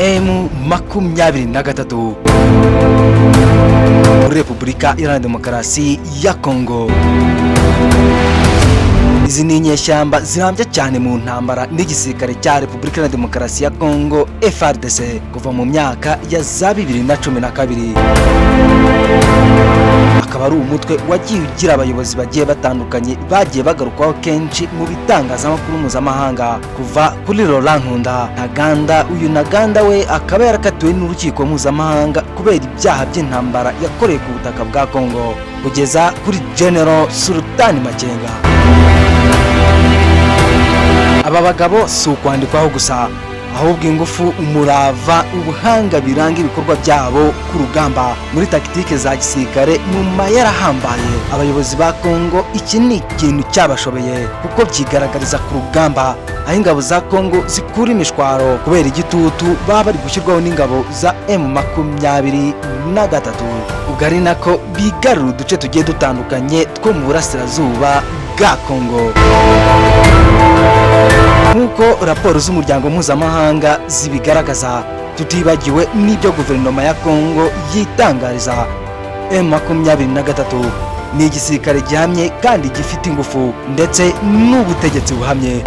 M23 muri Repubulika Iharanira Demokarasi ya Kongo. Izi ni inyeshyamba zirambye cyane mu ntambara n'igisirikare cya Repubulika Iharanira Demokarasi ya Kongo FARDC kuva mu myaka ya za 2012. Akaba ari umutwe wagiye ugira abayobozi bagiye batandukanye bagiye bagarukaho kenshi mu bitangazamakuru mpuzamahanga, kuva kuri Laurent Nkunda Ntaganda. Uyu Ntaganda we akaba yarakatiwe n'urukiko mpuzamahanga kubera ibyaha by'intambara yakoreye ku butaka bwa Kongo, kugeza kuri General Sultan Makenga. Aba bagabo si ukwandikwaho gusa, ahubwo ingufu, umurava, ubuhanga biranga ibikorwa byabo ku rugamba muri taktike za gisirikare mu mayera ahambaye. Abayobozi ba Kongo iki ni ikintu cyabashobeye kuko byigaragariza ku rugamba, aho ingabo za Kongo zikura imishwaro kubera igitutu baba bari gushyirwaho n'ingabo za M23. Ubwo ari nako bigarura uduce tugiye dutandukanye two mu burasirazuba bwa Kongo. Nk'uko raporo z'umuryango mpuzamahanga zibigaragaza, tutibagiwe n'ibyo guverinoma ya Kongo yitangariza, M23 ni igisirikare gihamye kandi gifite ingufu ndetse n'ubutegetsi buhamye.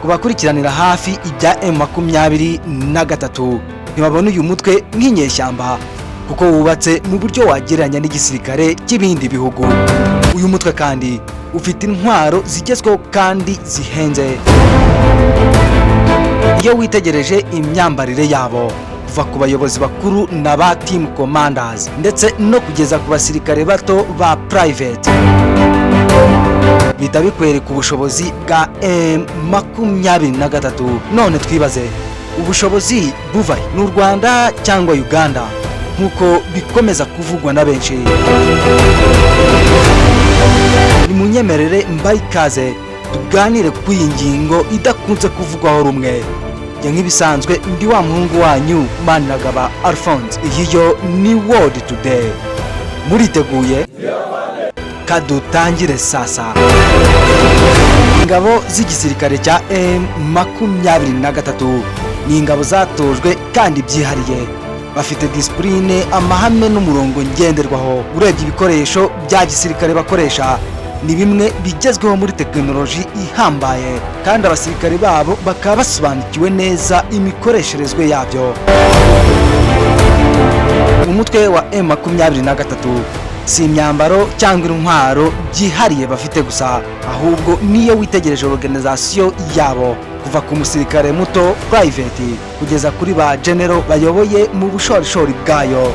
Kubakurikiranira hafi ibya M23 ntibabona uyu mutwe nk'inyeshyamba kuko wubatse mu buryo wagereranya n'igisirikare cy'ibindi bihugu. Uyu mutwe kandi ufite intwaro zigezweho kandi zihenze. Iyo witegereje imyambarire yabo, kuva ku bayobozi bakuru na ba team commanders ndetse no kugeza ku basirikare bato ba private, bita bikwereka ubushobozi bwa M23. None twibaze, ubushobozi buva n'u Rwanda cyangwa Uganda nk'uko bikomeza kuvugwa na benshi? Nimunyemerere mbaye ikaze tuganire ku iyi ngingo idakunze kuvugwaho rumwe. Nk'ibisanzwe ndi wa muhungu wanyu Maniragaba Alphonse. Iyi yo ni World Today. Muriteguye? Kadutangire sasa. Ingabo z'igisirikare cya M23 ni ingabo zatojwe kandi byihariye, bafite discipline, amahame n'umurongo ngenderwaho. Urebye ibikoresho bya gisirikare bakoresha ni bimwe bigezweho muri tekinoloji ihambaye, kandi abasirikare babo bakaba basobanukiwe neza imikoresherezwe yabyo. Umutwe wa M23 si imyambaro cyangwa intwaro byihariye bafite gusa, ahubwo niyo witegereje organization yabo, kuva ku musirikare muto private kugeza kuri ba general bayoboye mu bushorishori bwayo,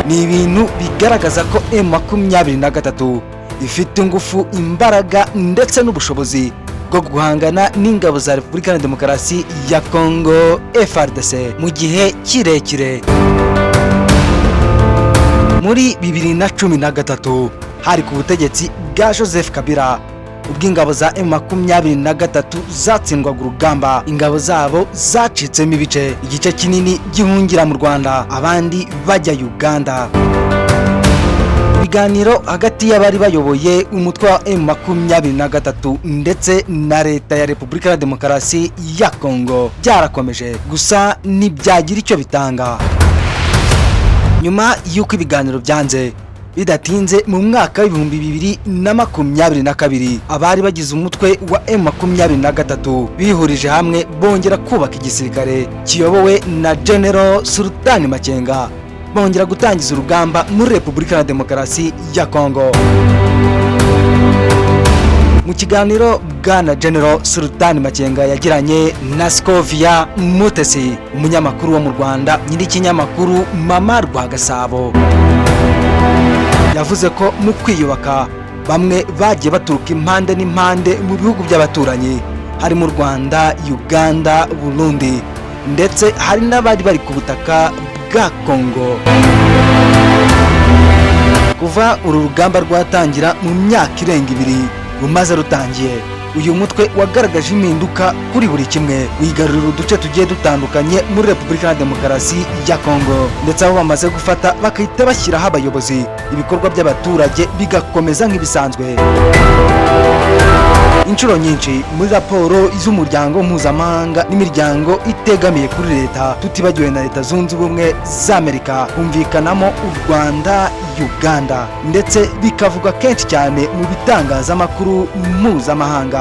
ni ibintu bigaragaza ko M23 ifite ingufu, imbaraga ndetse n'ubushobozi bwo guhangana n'ingabo za Repubulika Iharanira Demokarasi ya Kongo FARDC mu gihe kirekire. Muri 2013 hari ku butegetsi bwa Joseph Kabila, ubwo ingabo za M23 zatsindwaga urugamba, ingabo zabo zacitsemo ibice, igice kinini gihungira mu Rwanda, abandi bajya Uganda. Ibiganiro hagati y'abari bayoboye umutwe wa M23 ndetse na leta ya Repubulika ya Demokarasi ya Kongo byarakomeje, gusa ntibyagira icyo bitanga. Nyuma y'uko ibiganiro byanze, bidatinze mu mwaka w'2022 abari bagize umutwe wa M23 bihurije hamwe bongera kubaka igisirikare kiyobowe na General Sultan Makenga, bongera gutangiza urugamba muri Repubulika ya Demokarasi ya Kongo. Mu kiganiro bwana General Sultan Makenga yagiranye na Scovia Mutesi, umunyamakuru wo mu Rwanda nyir'ikinyamakuru Mama Rwagasabo, yavuze ko mu kwiyubaka bamwe bagiye baturuka impande n'impande mu bihugu by'abaturanyi, harimo Rwanda, Uganda, Burundi, ndetse hari n'abari bari ku butaka bwa Kongo. Kuva uru rugamba rwatangira mu myaka irenga 2 rumaze rutangiye, uyu mutwe wagaragaje impinduka kuri buri kimwe, wigarurira uduce tugiye dutandukanye muri Repubulika ya Demokarasi ya Kongo, ndetse aho bamaze gufata bakahita bashyiraho abayobozi, ibikorwa by'abaturage bigakomeza nk'ibisanzwe. inshuro nyinshi muri raporo z'umuryango mpuzamahanga n'imiryango itegamiye kuri leta, tutibagiwe na Leta Zunze Ubumwe za Amerika, humvikanamo u Rwanda, Uganda, ndetse bikavugwa kenshi cyane mu bitangazamakuru mpuzamahanga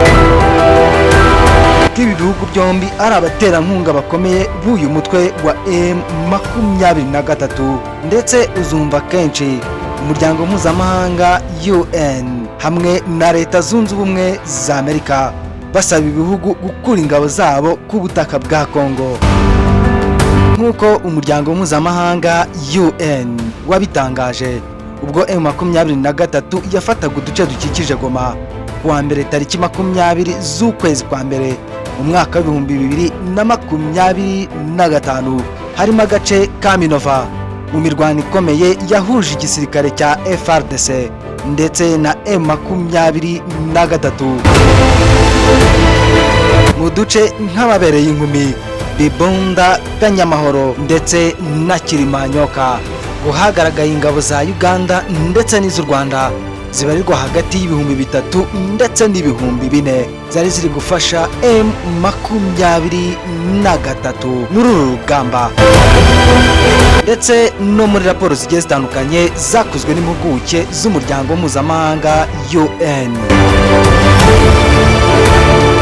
ko ibi bihugu byombi ari abaterankunga bakomeye b'uyu mutwe wa M23, ndetse uzumva kenshi umuryango mpuzamahanga UN hamwe na Leta Zunze Ubumwe za Amerika basaba ibihugu gukura ingabo zabo ku butaka bwa Kongo, nk'uko umuryango mpuzamahanga UN wabitangaje ubwo M23 yafataga uduce dukikije Goma kuwa mbere tariki 20 z'ukwezi kwa mbere mu mwaka w'2025, harimo agace ka Minova mu mirwano ikomeye yahuje igisirikare cya FARDC ndetse na M23 mu duce nk'ababereye inkumi, Bibunda, Kanyamahoro ndetse na Kirimanyoka. Hagaragaye ingabo za Uganda ndetse n'iz'u Rwanda zibarirwa hagati y'ibihumbi 3 ndetse n'ibihumbi 4 zari ziri gufasha M23 muri uru rugamba, ndetse no muri raporo zigiye zitandukanye zakozwe n'impuguke z'umuryango mpuzamahanga UN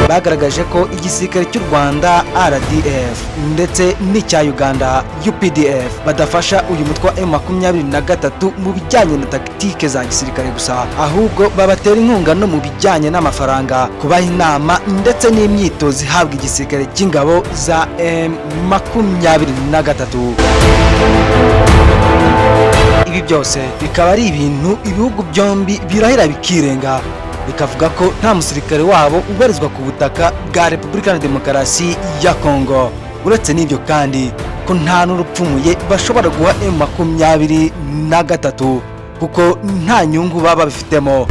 bagaragaje ko igisirikare cy'u Rwanda RDF ndetse n'icya Uganda UPDF badafasha uyu mutwe wa M23 mu bijyanye na taktike za gisirikare gusa, ahubwo babatera inkunga no mu bijyanye n'amafaranga, kubaha inama ndetse n'imyitozo ihabwa igisirikare cy'ingabo za M23. Ibi byose bikaba ari ibintu ibihugu byombi birahira bikirenga, bikavuga ko nta musirikare wabo ubarizwa ku butaka bwa Repubulika ya Demokarasi ya Kongo. Uretse n'ibyo kandi ko nta n'urupfumuye bashobora guha M23 kuko nta nyungu baba bifitemo,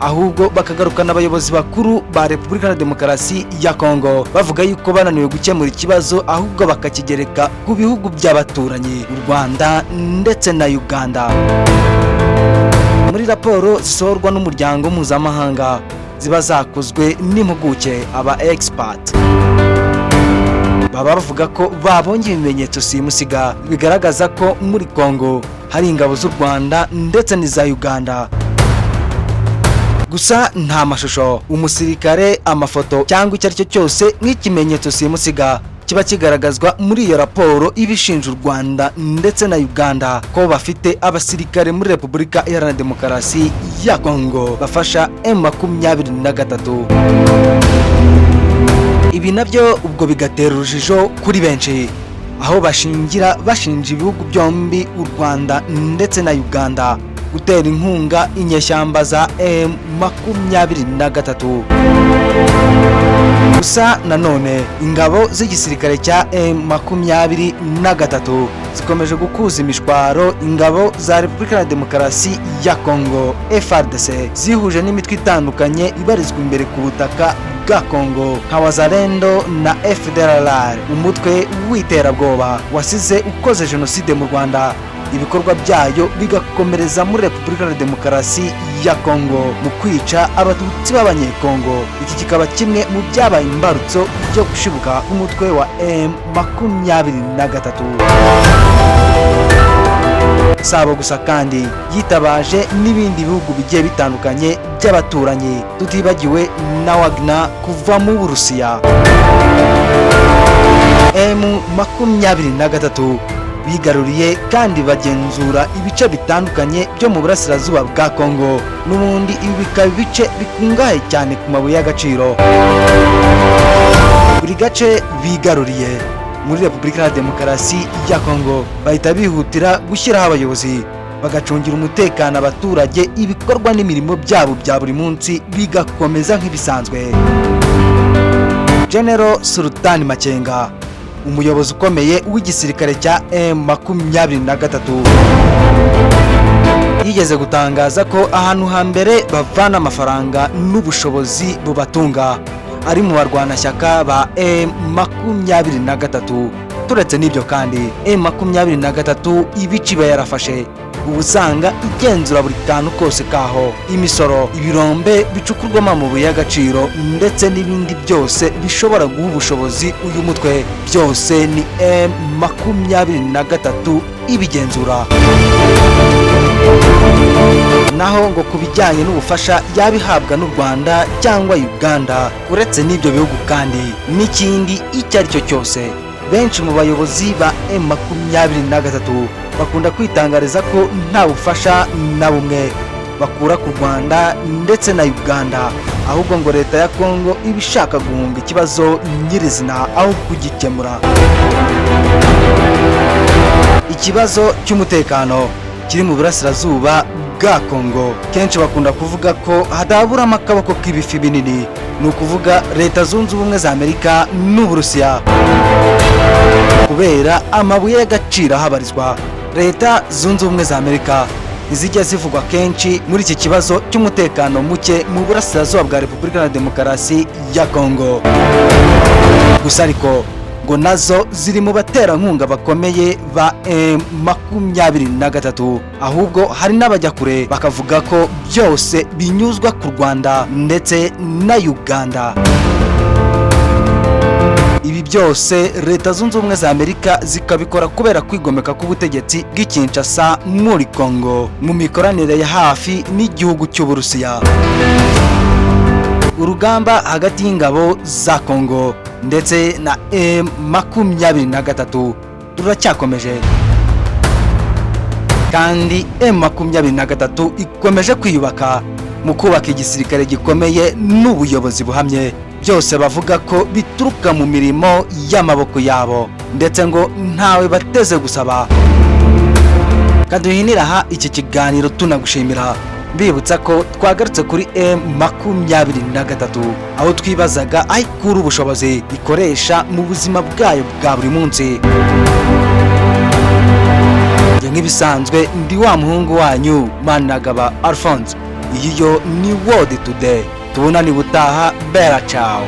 ahubwo bakagarukana abayobozi bakuru ba Repubulika ya Demokarasi ya Kongo bavuga yuko bananiwe gukemura ikibazo, ahubwo bakakigereka ku bihugu by'abaturanyi u Rwanda ndetse na Uganda. Muri raporo zisorwa n'umuryango mpuzamahanga ziba zakozwe n'impuguke aba expert, baba bavuga ko babonye ibimenyetso simusiga bigaragaza ko muri Kongo hari ingabo z'u Rwanda ndetse n'iza Uganda, gusa nta mashusho, umusirikare, amafoto cyangwa icyo ari cyo cyose nk'ikimenyetso simusiga kiba kigaragazwa muri iyo raporo ibishinja u Rwanda ndetse na Uganda ko bafite abasirikare muri Repubulika Iharanira Demokarasi ya Kongo bafasha M23. Ibi nabyo ubwo bigatera urujijo kuri benshi, aho bashinja ibihugu byombi u Rwanda ndetse na Uganda gutera inkunga inyeshyamba za M23. Gusa nanone ingabo z'igisirikare cya M23 zikomeje gukuza imishwaro ingabo za Repubulika ya Demokarasi ya Kongo FARDC zihuje n'imitwe itandukanye ibarizwa imbere ku butaka bwa Kongo nka Wazalendo na FDLR, umutwe w'iterabwoba wasize ukoze jenoside mu Rwanda, ibikorwa byayo bigakomereza muri Repubulika ya Demokarasi ya Kongo mu kwica abatutsi b'abanyekongo. Iki kikaba kimwe mu byabaye imbarutso byo gushibuka umutwe wa M23. Sabo gusa kandi yitabaje n'ibindi bihugu bigiye bitandukanye by'abaturanyi, tutibagiwe na Wagner kuva mu Burusiya. M23 bigaruriye kandi bagenzura ibice bitandukanye byo mu burasirazuba bwa Kongo, n'ubundi ibi bikaba ibice bikungahaye cyane ku mabuye y'agaciro. Buri gace bigaruriye muri Repubulika ya Demokarasi ya Kongo bahita bihutira gushyiraho abayobozi bagacungira umutekano abaturage, ibikorwa n'imirimo byabo bya buri munsi bigakomeza nk'ibisanzwe. General Sultan Makenga, umuyobozi ukomeye w'igisirikare cya M23, yigeze gutangaza ko ahantu hambere bavana amafaranga n'ubushobozi bubatunga ari mu barwanashyaka ba M23. Turetse n'ibyo kandi M23 ibice iba yarafashe uba usanga igenzura buri kantu kose kaho, imisoro, ibirombe bicukurwamo amabuye y'agaciro ndetse n'ibindi byose bishobora guha ubushobozi uyu mutwe, byose ni M23 ibigenzura. Naho ngo ku bijyanye n'ubufasha yabihabwa n'u Rwanda cyangwa Uganda, uretse n'ibyo bihugu kandi n'ikindi icyo ari cyo cyose, benshi mu bayobozi ba M23 bakunda kwitangariza ko nta bufasha na bumwe bakura ku Rwanda ndetse na Uganda, ahubwo ngo leta ya Kongo iba ishaka guhunga ikibazo nyirizina aho kugikemura. Ikibazo cy'umutekano kiri mu burasirazuba bwa Kongo, kenshi bakunda kuvuga ko hadaburamo akaboko k'ibifi binini, ni ukuvuga Leta Zunze Ubumwe za Amerika n'Uburusiya, kubera amabuye y'agaciro ahabarizwa. Leta Zunze Ubumwe za Amerika ntizijya zivugwa kenshi muri iki kibazo cy'umutekano muke mu burasirazuba bwa Repubulika ya Demokarasi ya Kongo, gusa ariko ngo nazo ziri mu baterankunga bakomeye ba M23, ahubwo hari n'abajya kure bakavuga ko byose binyuzwa ku Rwanda ndetse na Uganda. Ibi byose Leta Zunze Ubumwe za Amerika zikabikora kubera kwigomeka k'ubutegetsi bw'i Kinshasa muri Kongo mu mikoranire ya hafi n'igihugu cy'Uburusiya. Urugamba hagati y'ingabo za Kongo ndetse na M23 ruracyakomeje, kandi M23 ikomeje kwiyubaka mu kubaka igisirikare gikomeye n'ubuyobozi buhamye, byose bavuga ko bituruka mu mirimo y'amaboko yabo ndetse ngo ntawe bateze gusaba. Kaduhinira aha iki kiganiro tunagushimira, mbibutsa ko twagarutse kuri M23 aho twibazaga aho ikura ubushobozi ikoresha mu buzima bwayo bwa buri munsi. Nk'ibisanzwe ndi wa muhungu wanyu Managaba Alphonse, iyi yo ni World Today. Tubonane ubutaha, bera ciao.